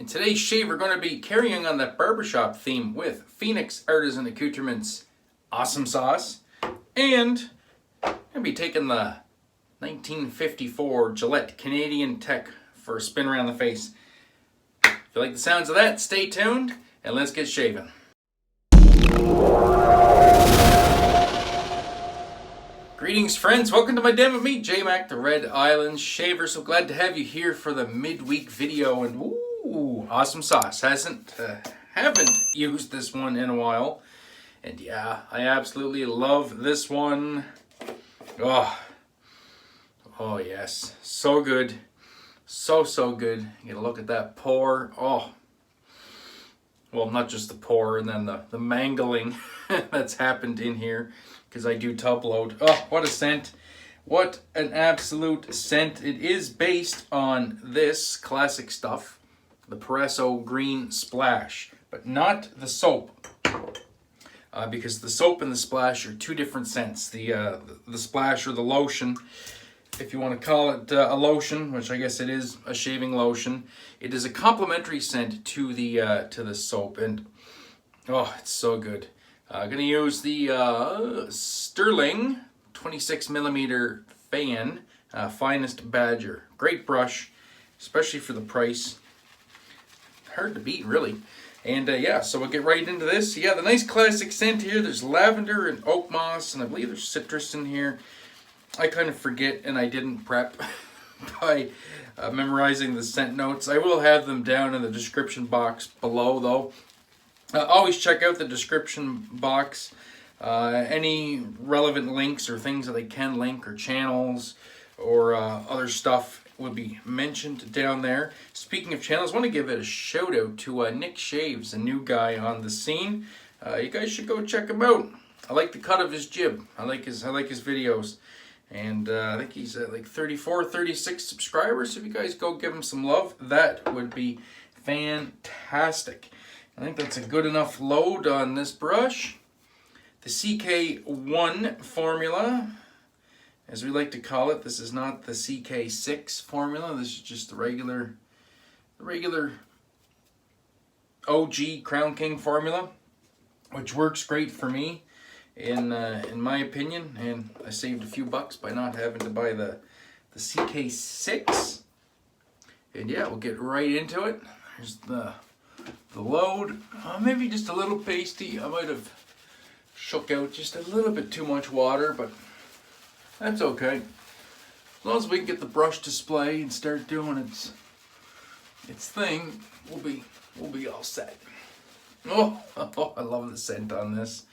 In today's shave, we're going to be carrying on that barbershop theme with Phoenix Artisan Accoutrements Awesome Sauce. And I'm going to be taking the 1954 Gillette Canadian Tech for a spin around the face. If you like the sounds of that, stay tuned and let's get shaving. Greetings friends, welcome to my den with me, J-Mac, the Red Island Shaver. So glad to have you here for the midweek video. And ooh, awesome sauce. Haven't used this one in a while. And yeah, I absolutely love this one. Oh yes, so good. So good. You get a look at that pour. Oh, well, not just the pour and then the mangling that's happened in here, because I do tub load. Oh, what a scent. What an absolute scent. It is based on this classic stuff, the Proraso Green Splash, but not the soap. Because the soap and the splash are two different scents. The splash, or the lotion, if you want to call it a lotion, which I guess it is a shaving lotion, it is a complementary scent to the soap, and oh, it's so good. I'm gonna use the Stirling 26mm fan, finest badger. Great brush, especially for the price. Hard to beat, really. And yeah, so we'll get right into this. Yeah, the nice classic scent here. There's lavender and oakmoss, and I believe there's citrus in here. I kind of forget, and I didn't prep by memorizing the scent notes. I will have them down in the description box below, though. Always check out the description box. Any relevant links or things that I can link, or channels, or other stuff would be mentioned down there. Speaking of channels, I want to give it a shout out to Nick Shaves, a new guy on the scene. You guys should go check him out. I like the cut of his jib. I like his videos. And I think he's at like 34, 36 subscribers. So if you guys go give him some love, that would be fantastic. I think that's a good enough load on this brush. The CK1 formula, as we like to call it. This is not the CK6 formula. This is just the regular OG Crown King formula, which works great for me, in my opinion. And I saved a few bucks by not having to buy the CK6. And yeah, we'll get right into it. Here's the load. Maybe just a little pasty. I might have shook out just a little bit too much water, but that's okay. As long as we can get the brush display and start doing its thing, we'll be all set. Oh, I love the scent on this.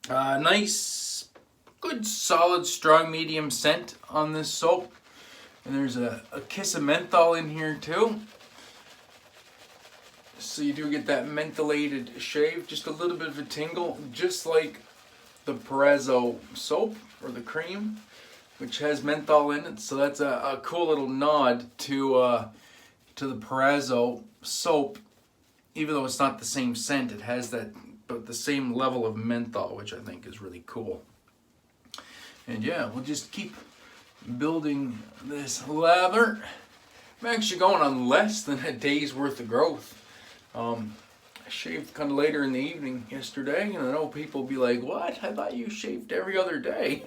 Nice, good, solid, strong, medium scent on this soap. And there's a kiss of menthol in here too. So you do get that mentholated shave, just a little bit of a tingle, just like the Proraso soap, or the cream, which has menthol in it. So that's a cool little nod to the Proraso soap. Even though it's not the same scent, it has that, but the same level of menthol, which I think is really cool. And yeah, we'll just keep building this lather. I'm actually going on less than a day's worth of growth. I shaved kind of later in the evening yesterday, and I know people be like, "What? I thought you shaved every other day."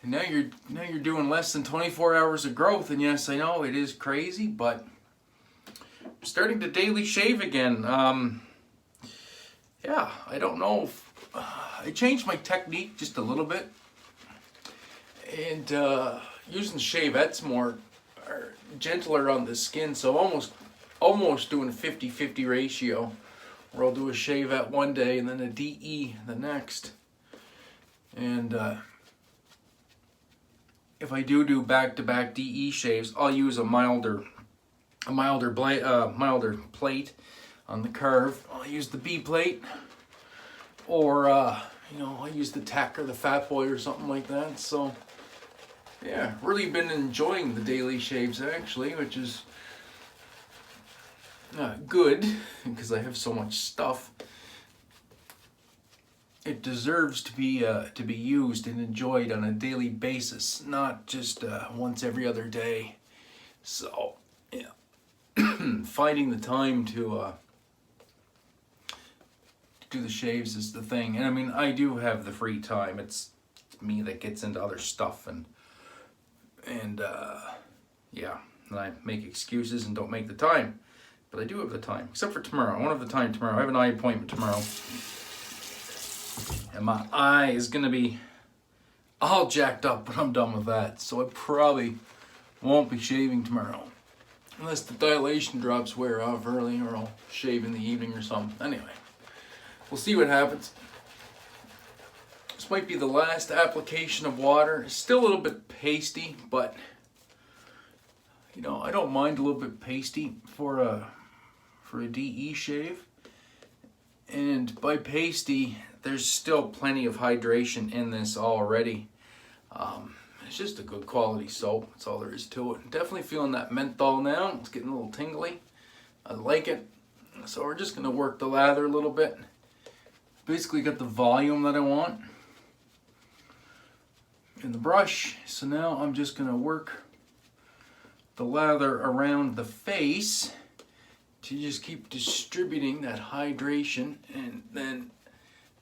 And now you're doing less than 24 hours of growth. And yes, I know it is crazy, but I'm starting to daily shave again. Yeah, I don't know if I changed my technique just a little bit, and using shavettes more, are gentler on the skin, so almost doing a 50-50 ratio, where I'll do a shavette one day and then a DE the next. And if I do back-to-back DE shaves, I'll use a milder plate on the curve. I'll use the B plate, or I'll use the Talc or the Fat Boy or something like that. So yeah, really been enjoying the daily shaves actually, which is good, because I have so much stuff. It deserves to be used and enjoyed on a daily basis, not just once every other day. So yeah, finding the time to do the shaves is the thing. And I mean, I do have the free time. It's me that gets into other stuff, and yeah, and I make excuses and don't make the time. But I do have the time, except for tomorrow. I won't have the time tomorrow. I have an eye appointment tomorrow, and my eye is gonna be all jacked up when I'm done with that. So I probably won't be shaving tomorrow, unless the dilation drops wear off early, or I'll shave in the evening or something. Anyway, we'll see what happens. This might be the last application of water. It's still a little bit pasty, but you know, I don't mind a little bit pasty for a DE shave. And by pasty, there's still plenty of hydration in this already. It's just a good quality soap. That's all there is to it. Definitely feeling that menthol now. It's getting a little tingly. I like it. So we're just gonna work the lather a little bit. Basically got the volume that I want in the brush. So now I'm just gonna work the lather around the face to just keep distributing that hydration, and then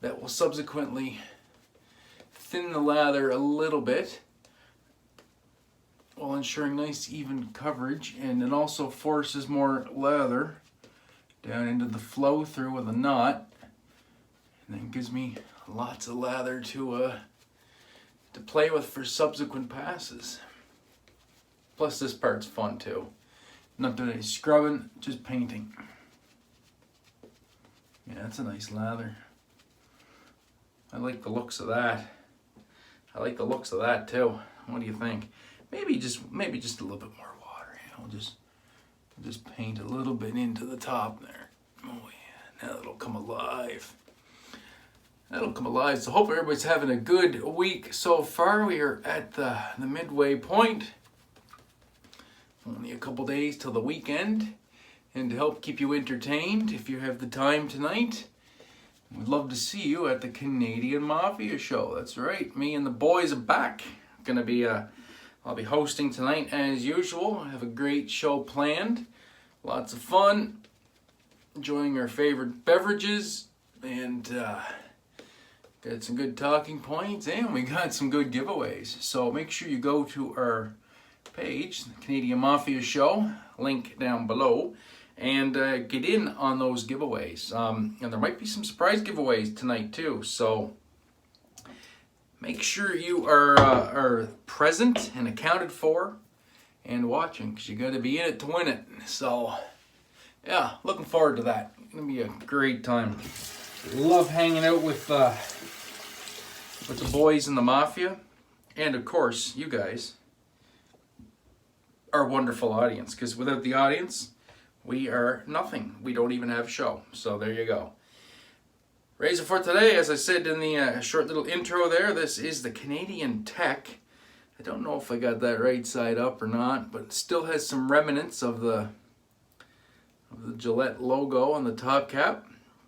that will subsequently thin the lather a little bit while ensuring nice even coverage, and it also forces more lather down into the flow through with a knot, and then gives me lots of lather to play with for subsequent passes. Plus this part's fun too. Not doing any scrubbing, just painting. Yeah, that's a nice lather. I like the looks of that. I like the looks of that too. What do you think? Maybe just a little bit more water. You know, just paint a little bit into the top there. Oh yeah, now it'll come alive. That'll come alive. So hope everybody's having a good week so far. We are at the midway point. Only a couple days till the weekend. And to help keep you entertained, if you have the time tonight, we'd love to see you at the Canadian Mafia show. That's right, me and the boys are back. I'll be hosting tonight as usual. I have a great show planned. Lots of fun. Enjoying our favorite beverages, and got some good talking points, and we got some good giveaways. So make sure you go to our page, the Canadian Mafia Show, link down below, and get in on those giveaways. And there might be some surprise giveaways tonight too. So make sure you are present and accounted for and watching, because you got to be in it to win it. So yeah, looking forward to that. It's gonna be a great time. Love hanging out with the boys in the Mafia, and of course you guys, our wonderful audience, because without the audience, we are nothing. We don't even have a show. So there you go. Razor for today, as I said in the short little intro there, this is the Canadian Tech. I don't know if I got that right side up or not, but it still has some remnants of the Gillette logo on the top cap.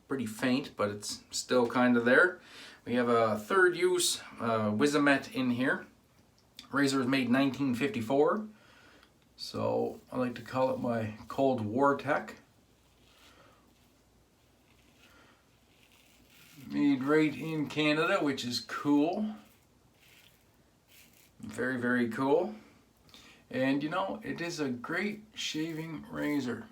Pretty faint, but it's still kind of there. We have a third use Wizamet in here. Razor was made in 1954. So I like to call it my Cold War Tech. Made right in Canada, which is cool. Very, very cool. And you know, it is a great shaving razor.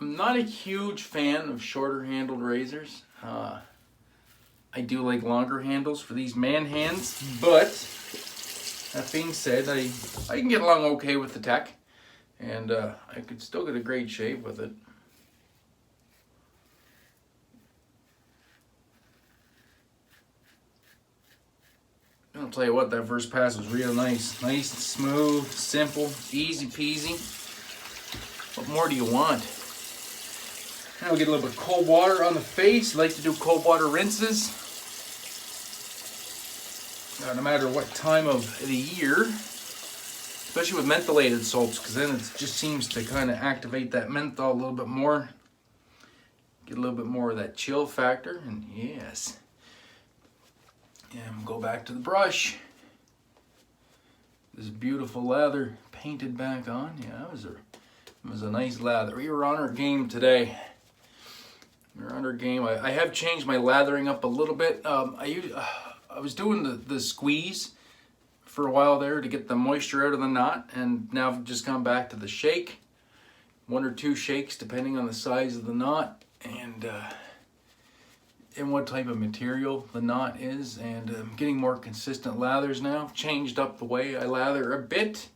I'm not a huge fan of shorter handled razors. I do like longer handles for these man hands, but that being said, I can get along okay with the Tech, and I could still get a great shave with it. I'll tell you what, that first pass was real nice. Nice, smooth, simple, easy peasy. What more do you want? Now we'll get a little bit of cold water on the face. I like to do cold water rinses. No matter what time of the year. Especially with mentholated soaps, because then it just seems to kind of activate that menthol a little bit more. Get a little bit more of that chill factor, and yes. And we'll go back to the brush. This beautiful lather painted back on. Yeah, it was a nice lather. We were on our game today. We were on our game. I have changed my lathering up a little bit. I was doing the squeeze for a while there to get the moisture out of the knot, and now I've just gone back to the shake. 1 or 2 shakes depending on the size of the knot and what type of material the knot is, and I'm getting more consistent lathers now. Changed up the way I lather a bit.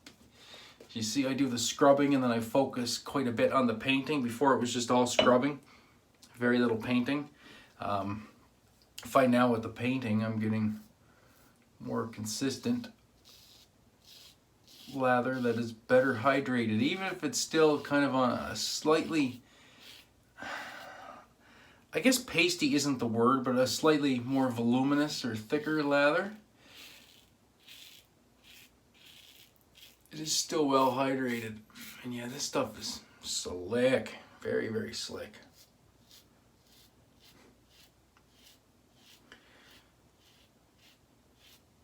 You see, I do the scrubbing and then I focus quite a bit on the painting. Before it was just all scrubbing, very little painting. I find now with the painting I'm getting more consistent lather that is better hydrated, even if it's still kind of on a slightly, I guess pasty isn't the word, but a slightly more voluminous or thicker lather. It is still well hydrated. And yeah, this stuff is slick. Very, very slick.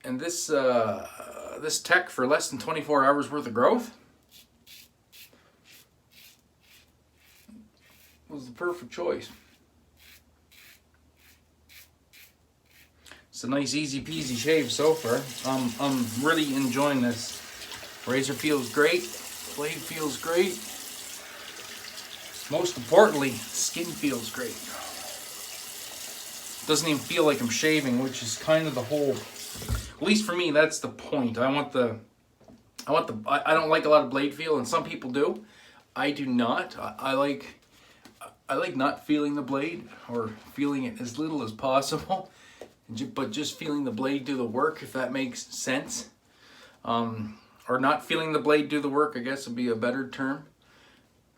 And this this tech for less than 24 hours worth of growth was the perfect choice. It's a nice easy peasy shave so far. I'm really enjoying this. Razor feels great, blade feels great. Most importantly, skin feels great. Doesn't even feel like I'm shaving, which is kind of the whole, at least for me, that's the point. I don't like a lot of blade feel, and some people do. I do not. I like not feeling the blade, or feeling it as little as possible, but just feeling the blade do the work, if that makes sense. Or not feeling the blade do the work, I guess would be a better term.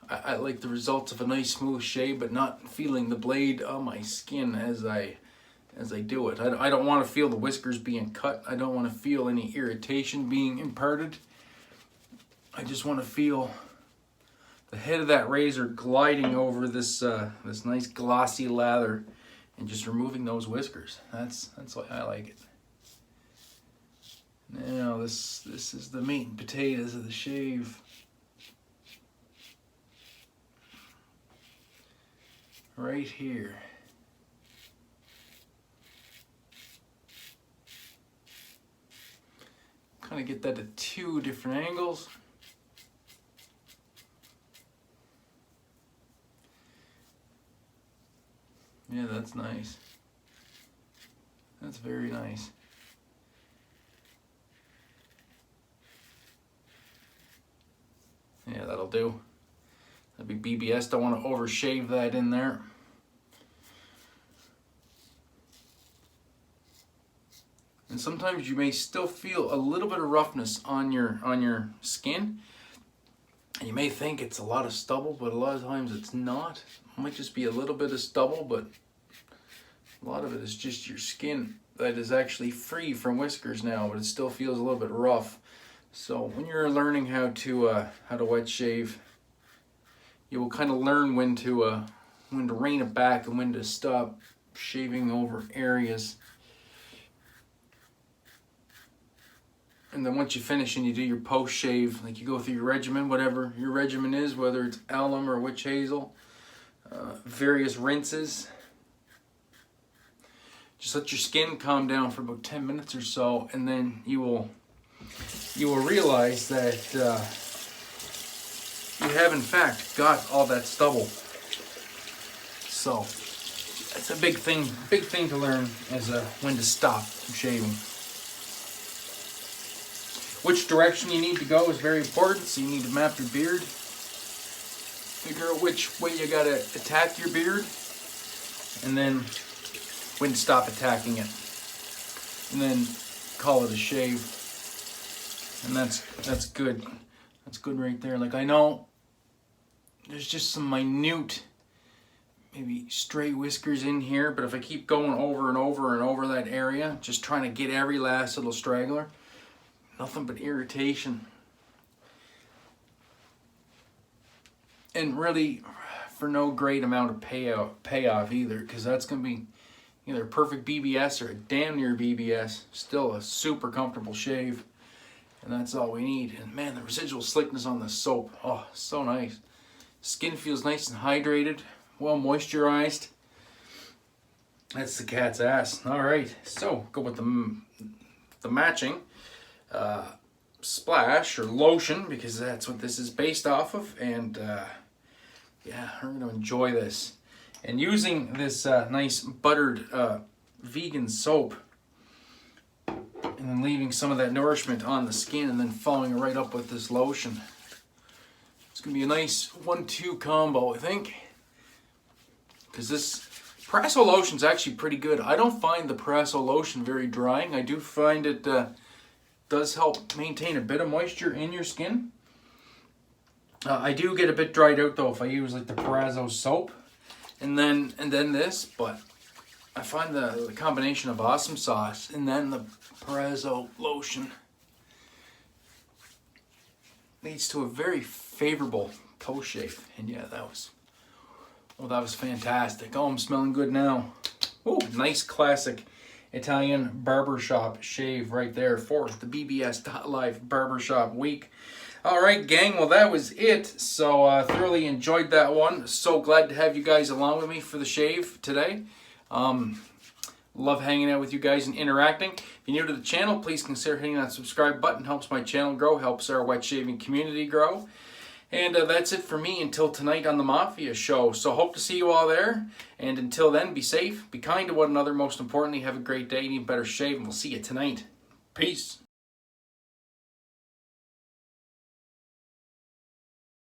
I like the results of a nice smooth shave, but not feeling the blade on my skin as I do it. I don't want to feel the whiskers being cut. I don't want to feel any irritation being imparted. I just want to feel the head of that razor gliding over this this nice glossy lather and just removing those whiskers. That's why I like it. Now this is the meat and potatoes of the shave. Right here. Kind of get that at 2 different angles. Yeah, that's nice. That's very nice. Yeah, that'll do. That'd be BBS. Don't want to overshave that in there. And sometimes you may still feel a little bit of roughness on your skin. And you may think it's a lot of stubble, but a lot of times it's not. It might just be a little bit of stubble, but a lot of it is just your skin that is actually free from whiskers now, but it still feels a little bit rough. So when you're learning how to wet shave, you will kind of learn when to rein it back and when to stop shaving over areas. And then once you finish and you do your post shave, like you go through your regimen, whatever your regimen is, whether it's alum or witch hazel, various rinses. Just let your skin calm down for about 10 minutes or so, and then you will realize that you have in fact got all that stubble. So that's a big thing to learn as when to stop shaving. Which direction you need to go is very important, so you need to map your beard. Figure out which way you gotta attack your beard, and then when to stop attacking it. And then call it a shave. And that's good. That's good right there. Like, I know there's just some minute, maybe stray whiskers in here, but if I keep going over and over and over that area, just trying to get every last little straggler, nothing but irritation. And really, for no great amount of payoff either, because that's going to be either a perfect BBS or a damn near BBS. Still a super comfortable shave. And that's all we need. And man, the residual slickness on the soap, oh, so nice. Skin feels nice and hydrated, well moisturized. That's the cat's ass. All right, so go with the matching splash or lotion, because that's what this is based off of. And yeah, we're gonna enjoy this. And using this nice buttered vegan soap, and then leaving some of that nourishment on the skin, and then following it right up with this lotion. It's gonna be a nice 1-2 combo, I think. Because this Proraso lotion is actually pretty good. I don't find the Proraso lotion very drying. I do find it does help maintain a bit of moisture in your skin. I do get a bit dried out though if I use like the Proraso soap and then this, but I find the combination of Awesome Sauce and then the Proraso lotion leads to a very favorable post shave. And yeah, that was fantastic. Oh, I'm smelling good now. Oh, nice classic Italian barbershop shave right there for the BBS.Live Barbershop week. All right, gang, well, that was it. So thoroughly enjoyed that one. So glad to have you guys along with me for the shave today. Love hanging out with you guys and interacting. If you're new to the channel, please consider hitting that subscribe button. Helps my channel grow, helps our wet shaving community grow. And that's it for me until tonight on the Mafia Show. So hope to see you all there. And until then, be safe, be kind to one another. Most importantly, have a great day and even better shave. And we'll see you tonight. Peace.